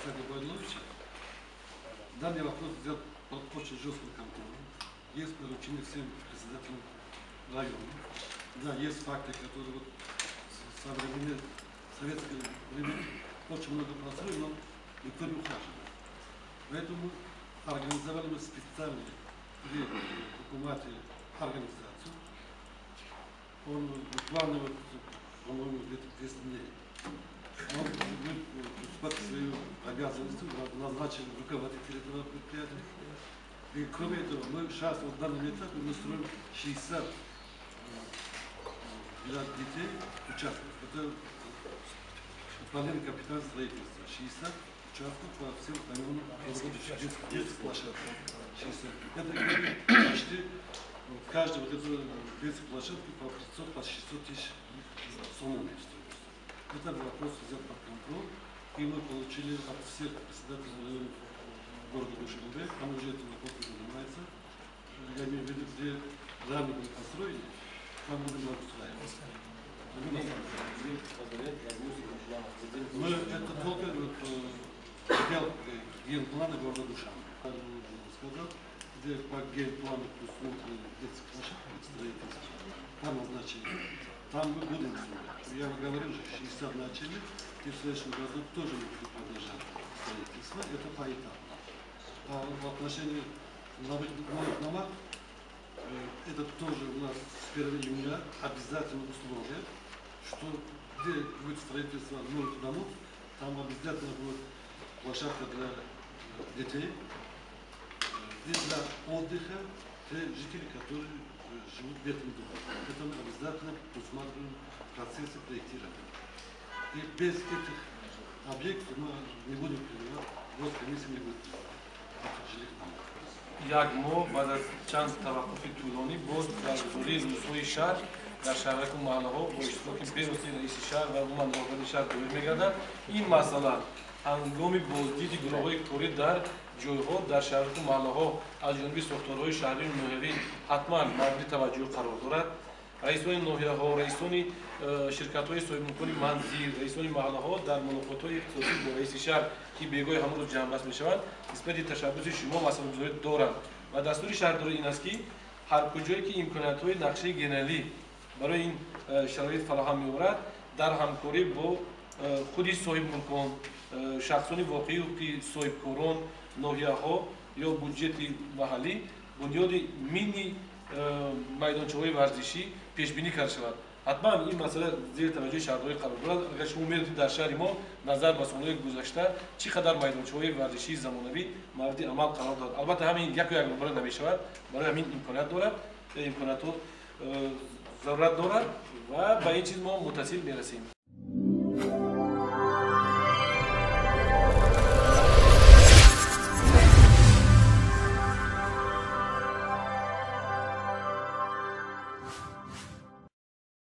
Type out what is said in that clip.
Аркадия Владимировича. Данный вопрос взят под очень жестким контролем. Есть поручение всем председателям района. Да, есть факты, которые вот со времени советского времени очень много просрали, но никто не ухаживает. Поэтому организовали мы специальную при документе организацию. Он буквально, вот, по-моему, где-то 10 дней. Мы под свою обязанность назначили руководителя этого предприятия. И кроме этого, мы сейчас в данном этапе настроим 60 для детей участков. Это управление капитального строительства. 60 участков по всем районам детских площадок. 60. Это почти каждая вот эта детская площадка по 500, по 600 тысяч суммы. Это вопрос взят под контроль. И мы получили от всех председателей районов города Душанбе, там уже этим вопросом занимается. Я имею в виду, где ранее были построены, там будем обустраивать. Мы это только отдел генплана города Душанбе. Я сказал, где по генплану предусмотрены детские площадки, строительство, там назначили. Там мы будем строить. Я говорил же, 60 начали, и в следующем году тоже мы будем продолжать строительство. Это поэтапно. А в отношении новых домов, это тоже у нас с 1 июня обязательно условие, что где будет строительство новых домов, там обязательно будет площадка для детей, и для отдыха для жителей, которые живут в этом доме. Это мы обязательно усматриваем в процессе проектирования. И без этих объектов мы не будем принимать, комиссия не будет принимать жилых домов. Як мо баъд аз чанд таваққуфи тӯлонӣ боз баргузории рӯзҳои шаҳр дар шаҳраку маҳаллаҳо бо иштироки беости раиси шаҳр ва умуман роҳбари шаҳр доир мегардад. Ин масъала ҳангоми боздиди гурӯҳҳои корӣ дар ҷойҳо дар шаҳраку маҳаллаҳо аз ҷониби сохторҳои шаҳрии ноҳиявӣ ҳатман мавриди таваҷҷӯҳ қарор дорад. раисони ноҳияҳо, раисони ширкатҳои соҳибмулкони манзил, раисони маҳаллаҳо дар мулоқотҳои ихтисосӣ бо раиси шаҳр, ки бегоҳи ҳамон рӯз ҷамъбаст мешаванд, нисбати ташаббуси шумо масъалагузорӣ доранд. ва дастури шаҳрдорӣ ин аст ки ҳар куҷое ки имкониятҳои нақшаи генералӣ барои ин шароит фароҳам меорад, дар ҳамкорӣ бо худи соҳибмулкон, шахсони воқеӣ ҳуқуқи соҳибкорон, ноҳияҳо ё буҷети маҳаллӣ бунёди мини майдончаҳои варзишӣ пешбинӣ карда шавад. ҳатман ин масъала зери таваҷҷӯҳи шаҳрдорӣ қарор дорад. агар шумо медонед дар шаҳри мо назар ба солҳои гузашта чӣ қадар майдончаҳои варзишии замонавӣ мавриди амал қарор дорад. албатта ҳамин яку ягбора намешавад, барои ҳамин имконият дорад, имкониятҳо зарурат дорад ва ба ин чиз мо муттасил мерасем.